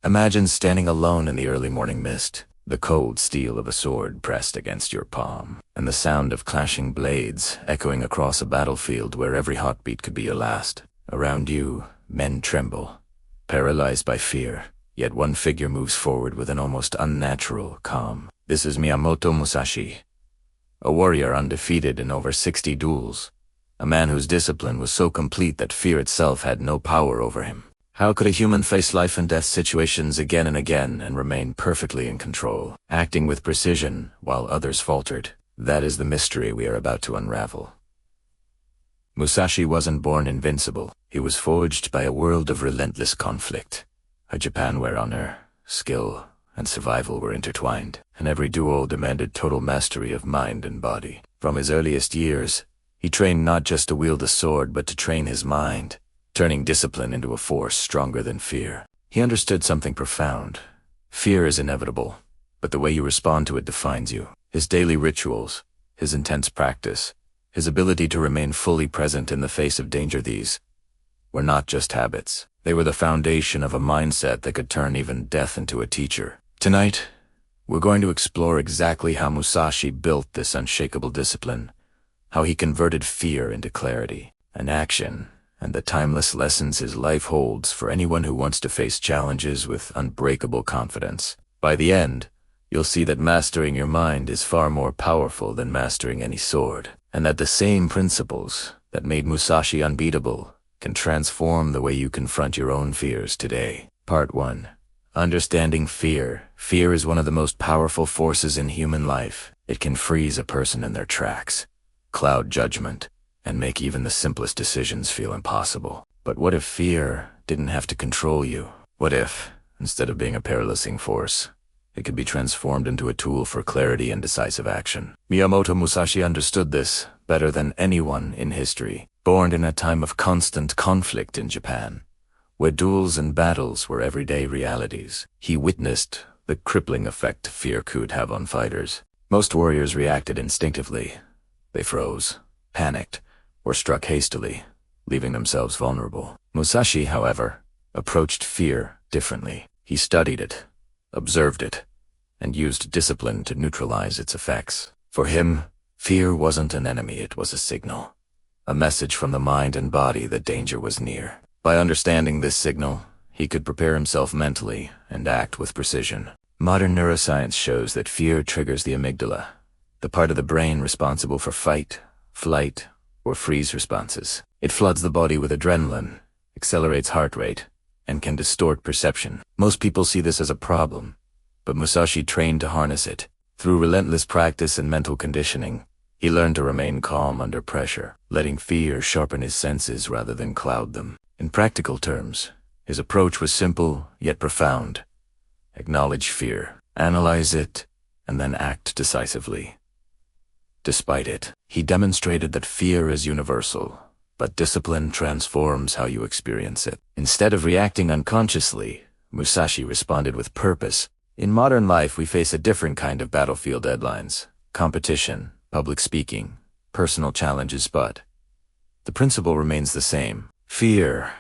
Imagine standing alone in the early morning mist, the cold steel of a sword pressed against your palm, and the sound of clashing blades echoing across a battlefield where every heartbeat could be your last. Around you, men tremble, paralyzed by fear, yet one figure moves forward with an almost unnatural calm. This is Miyamoto Musashi, a warrior undefeated in over 60 duels, a man whose discipline was so complete that fear itself had no power over him. How could a human face life and death situations again and again and remain perfectly in control, acting with precision while others faltered? That is the mystery we are about to unravel. Musashi wasn't born invincible. He was forged by a world of relentless conflict, a Japan where honor, skill, and survival were intertwined, and every duel demanded total mastery of mind and body. From his earliest years, he trained not just to wield a sword but to train his mind, turning discipline into a force stronger than fear. He understood something profound. Fear is inevitable, but the way you respond to it defines you. His daily rituals, his intense practice, his ability to remain fully present in the face of danger, these were not just habits. They were the foundation of a mindset that could turn even death into a teacher. Tonight, we're going to explore exactly how Musashi built this unshakable discipline, how he converted fear into clarity and action, and the timeless lessons his life holds for anyone who wants to face challenges with unbreakable confidence. By the end, you'll see that mastering your mind is far more powerful than mastering any sword, and that the same principles that made Musashi unbeatable can transform the way you confront your own fears today. Part 1. Understanding fear. Fear is one of the most powerful forces in human life. It can freeze a person in their tracks, cloud judgment, and make even the simplest decisions feel impossible. But what if fear didn't have to control you? What if, instead of being a paralyzing force, it could be transformed into a tool for clarity and decisive action? Miyamoto Musashi understood this better than anyone in history. Born in a time of constant conflict in Japan, where duels and battles were everyday realities, he witnessed the crippling effect fear could have on fighters. Most warriors reacted instinctively. They froze, panicked, or struck hastily, leaving themselves vulnerable. Musashi, however, approached fear differently. He studied it, observed it, and used discipline to neutralize its effects. For him, fear wasn't an enemy, it was a signal, a message from the mind and body that danger was near. By understanding this signal, he could prepare himself mentally and act with precision. Modern neuroscience shows that fear triggers the amygdala, the part of the brain responsible for fight, flight, or freeze responses. It floods the body with adrenaline, accelerates heart rate, and can distort perception. Most people see this as a problem, but Musashi trained to harness it. Through relentless practice and mental conditioning, he learned to remain calm under pressure, letting fear sharpen his senses rather than cloud them. In practical terms, his approach was simple yet profound. Acknowledge fear, analyze it, and then act decisively. Despite it, he demonstrated that fear is universal, but discipline transforms how you experience it. Instead of reacting unconsciously, Musashi responded with purpose. In modern life, we face a different kind of battlefield deadlines: competition, public speaking, personal challenges, but the principle remains the same. Fear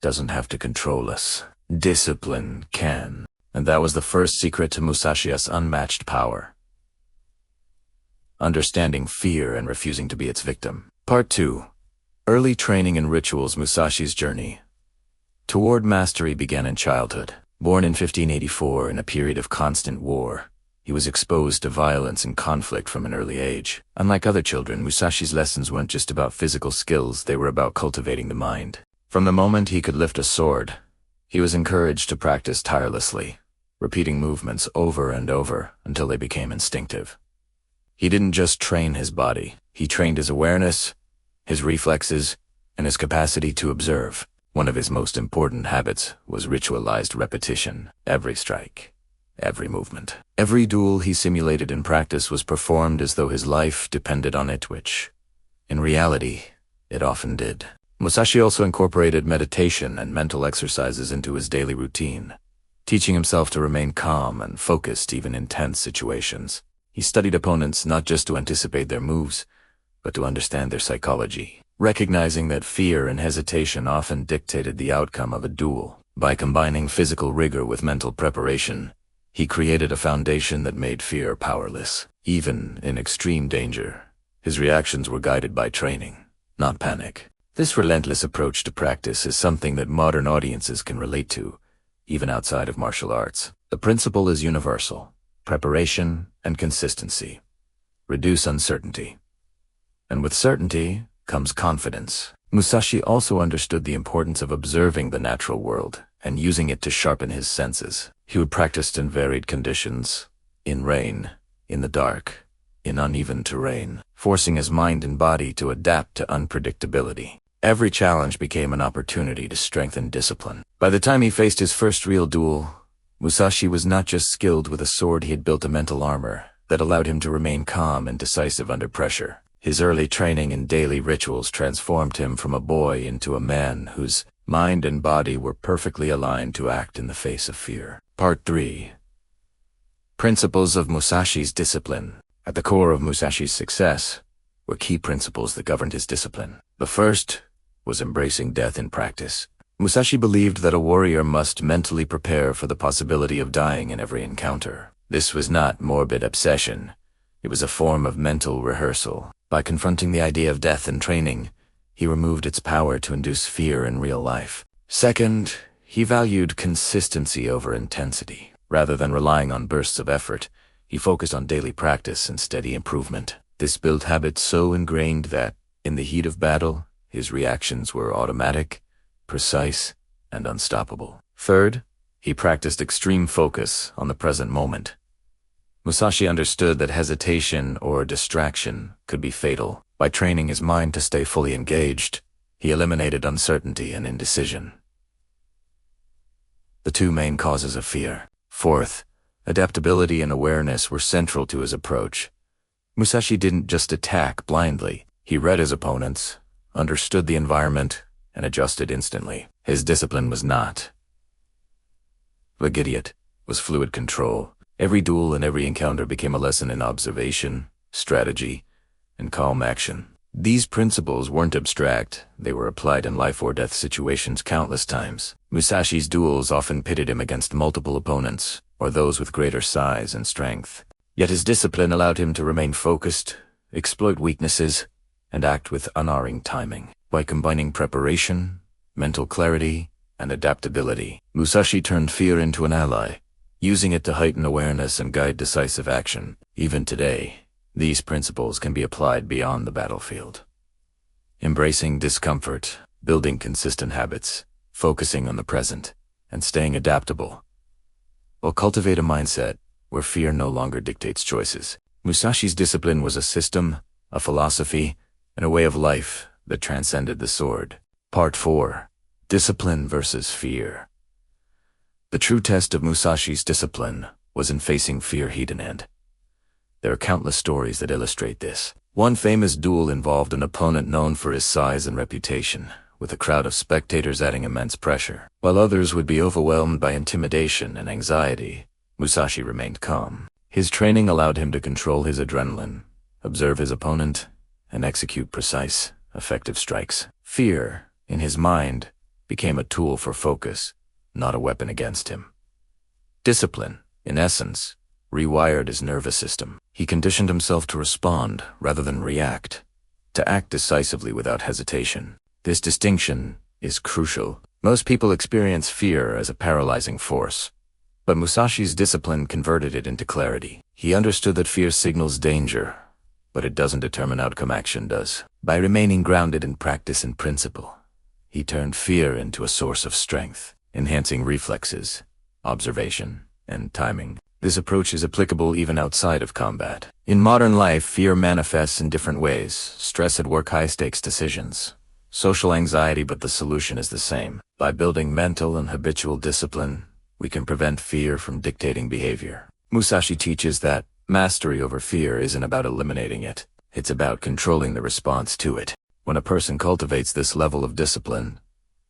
doesn't have to control us. Discipline can. And that was the first secret to Musashi's unmatched power: understanding fear and refusing to be its victim. Part 2. Early training and rituals. Musashi's journey toward mastery began in childhood. Born in 1584 in a period of constant war, he was exposed to violence and conflict from an early age. Unlike other children, Musashi's lessons weren't just about physical skills, they were about cultivating the mind. From the moment he could lift a sword, he was encouraged to practice tirelessly, repeating movements over and over until they became instinctive. He didn't just train his body, he trained his awareness, his reflexes, and his capacity to observe. One of his most important habits was ritualized repetition. Every strike, every movement, every duel he simulated in practice was performed as though his life depended on it, which, in reality, it often did. Musashi also incorporated meditation and mental exercises into his daily routine, teaching himself to remain calm and focused even in tense situations. He studied opponents not just to anticipate their moves, but to understand their psychology, recognizing that fear and hesitation often dictated the outcome of a duel. By combining physical rigor with mental preparation, he created a foundation that made fear powerless. Even in extreme danger, his reactions were guided by training, not panic. This relentless approach to practice is something that modern audiences can relate to, even outside of martial arts. The principle is universal: preparation and consistency. Reduce uncertainty. And with certainty comes confidence. Musashi also understood the importance of observing the natural world and using it to sharpen his senses. He would practice in varied conditions, in rain, in the dark, in uneven terrain, forcing his mind and body to adapt to unpredictability. Every challenge became an opportunity to strengthen discipline. By the time he faced his first real duel, Musashi was not just skilled with a sword, he had built a mental armor that allowed him to remain calm and decisive under pressure. His early training and daily rituals transformed him from a boy into a man whose mind and body were perfectly aligned to act in the face of fear. Part 3. Principles of Musashi's discipline. At the core of Musashi's success were key principles that governed his discipline. The first was embracing death in practice. Musashi believed that a warrior must mentally prepare for the possibility of dying in every encounter. This was not morbid obsession. It was a form of mental rehearsal. By confronting the idea of death in training, he removed its power to induce fear in real life. Second, he valued consistency over intensity. Rather than relying on bursts of effort, he focused on daily practice and steady improvement. This built habits so ingrained that, in the heat of battle, his reactions were automatic, precise, and unstoppable. Third, he practiced extreme focus on the present moment. Musashi understood that hesitation or distraction could be fatal. By training his mind to stay fully engaged, he eliminated uncertainty and indecision, the two main causes of fear. Fourth, adaptability and awareness were central to his approach. Musashi didn't just attack blindly. He read his opponents, understood the environment, and adjusted instantly. His discipline was not idiot, was fluid control. Every duel and every encounter became a lesson in observation, strategy, and calm action. These principles weren't abstract, they were applied in life or death situations countless times. Musashi's duels often pitted him against multiple opponents, or those with greater size and strength. Yet his discipline allowed him to remain focused, exploit weaknesses, and act with unerring timing. By combining preparation, mental clarity, and adaptability, Musashi turned fear into an ally, using it to heighten awareness and guide decisive action. Even today, these principles can be applied beyond the battlefield. Embracing discomfort, building consistent habits, focusing on the present, and staying adaptable will cultivate a mindset where fear no longer dictates choices. Musashi's discipline was a system, a philosophy, and a way of life that transcended the sword. Part 4. Discipline versus fear. The true test of Musashi's discipline was in facing fear head-to-head. There are countless stories that illustrate this. One famous duel involved an opponent known for his size and reputation, with a crowd of spectators adding immense pressure. While others would be overwhelmed by intimidation and anxiety, Musashi remained calm. His training allowed him to control his adrenaline, observe his opponent, and execute precise, effective strikes. Fear, in his mind, became a tool for focus, not a weapon against him. Discipline, in essence, rewired his nervous system. He conditioned himself to respond rather than react, to act decisively without hesitation. This distinction is crucial. Most people experience fear as a paralyzing force, but Musashi's discipline converted it into clarity. He understood that fear signals danger, but it doesn't determine outcome, action does. By remaining grounded in practice and principle, he turned fear into a source of strength, enhancing reflexes, observation, and timing. This approach is applicable even outside of combat. In modern life, fear manifests in different ways: stress at work, high-stakes decisions, social anxiety, but the solution is the same. By building mental and habitual discipline, we can prevent fear from dictating behavior. Musashi teaches that mastery over fear isn't about eliminating it. It's about controlling the response to it. When a person cultivates this level of discipline,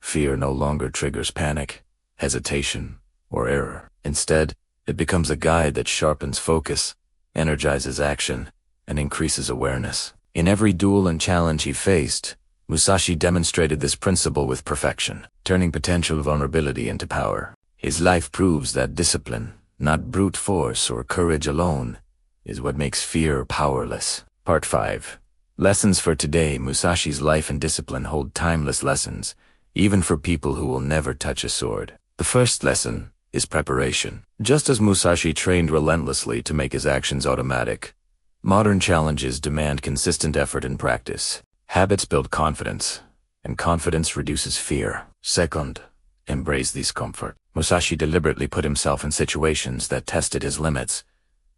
fear no longer triggers panic, hesitation, or error. Instead, it becomes a guide that sharpens focus, energizes action, and increases awareness. In every duel and challenge he faced, Musashi demonstrated this principle with perfection, turning potential vulnerability into power. His life proves that discipline, not brute force or courage alone, is what makes fear powerless. Part 5. Lessons for today. Musashi's life and discipline hold timeless lessons, even for people who will never touch a sword. The first lesson is preparation. Just as Musashi trained relentlessly to make his actions automatic, modern challenges demand consistent effort and practice. Habits build confidence, and confidence reduces fear. Second, embrace discomfort. Musashi deliberately put himself in situations that tested his limits,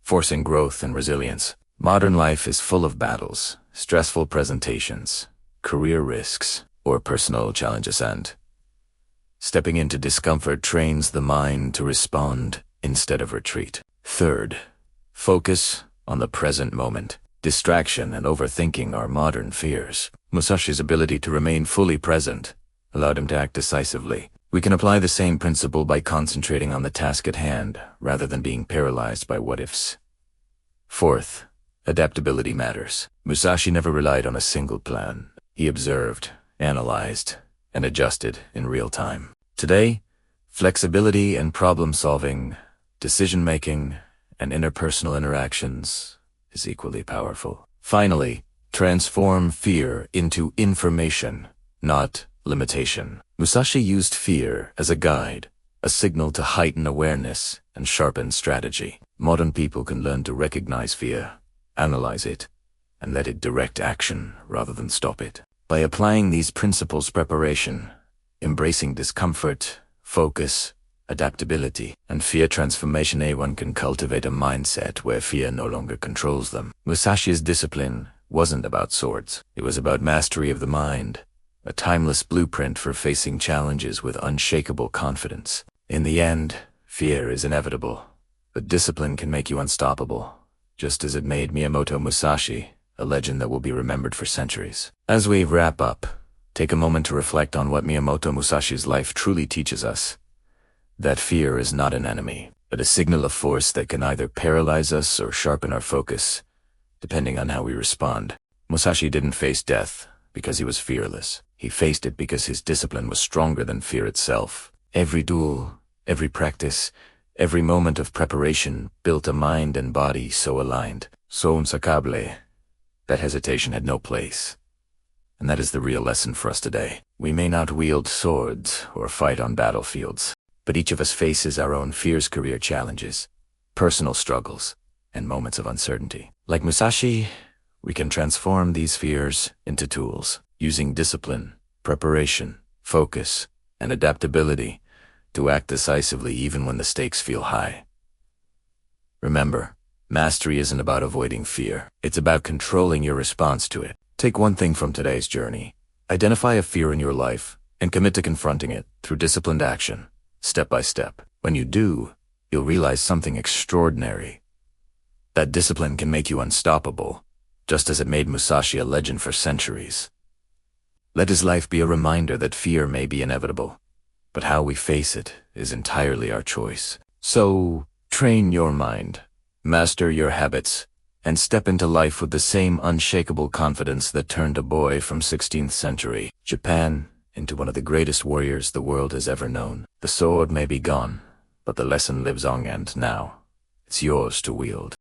forcing growth and resilience. Modern life is full of battles, stressful presentations, career risks, or personal challenges, and stepping into discomfort trains the mind to respond instead of retreat. Third, focus on the present moment. Distraction and overthinking are modern fears. Musashi's ability to remain fully present allowed him to act decisively. We can apply the same principle by concentrating on the task at hand, rather than being paralyzed by what-ifs. Fourth, adaptability matters. Musashi never relied on a single plan. He observed, analyzed, and adjusted in real time. Today, flexibility and problem-solving, decision-making, and interpersonal interactions is equally powerful. Finally, transform fear into information, not limitation. Musashi used fear as a guide, a signal to heighten awareness and sharpen strategy. Modern people can learn to recognize fear, analyze it, and let it direct action rather than stop it. By applying these principles: preparation, embracing discomfort, focus, adaptability, and fear transformation, one can cultivate a mindset where fear no longer controls them. Musashi's discipline wasn't about swords. It was about mastery of the mind, a timeless blueprint for facing challenges with unshakable confidence. In the end, fear is inevitable, but discipline can make you unstoppable, just as it made Miyamoto Musashi a legend that will be remembered for centuries. As we wrap up, take a moment to reflect on what Miyamoto Musashi's life truly teaches us: that fear is not an enemy, but a signal of force that can either paralyze us or sharpen our focus, depending on how we respond. Musashi didn't face death because he was fearless. He faced it because his discipline was stronger than fear itself. Every duel, every practice, every moment of preparation built a mind and body so aligned, so imsacable, that hesitation had no place. And that is the real lesson for us today. We may not wield swords or fight on battlefields, but each of us faces our own fears, career challenges, personal struggles, and moments of uncertainty. Like Musashi, we can transform these fears into tools, using discipline, preparation, focus, and adaptability to act decisively even when the stakes feel high. Remember, mastery isn't about avoiding fear. It's about controlling your response to it. Take one thing from today's journey. Identify a fear in your life and commit to confronting it through disciplined action, step by step. When you do, you'll realize something extraordinary. That discipline can make you unstoppable, just as it made Musashi a legend for centuries. Let his life be a reminder that fear may be inevitable, but how we face it is entirely our choice. So, train your mind, master your habits, and step into life with the same unshakable confidence that turned a boy from 16th century Japan into one of the greatest warriors the world has ever known. The sword may be gone, but the lesson lives on, and now it's yours to wield.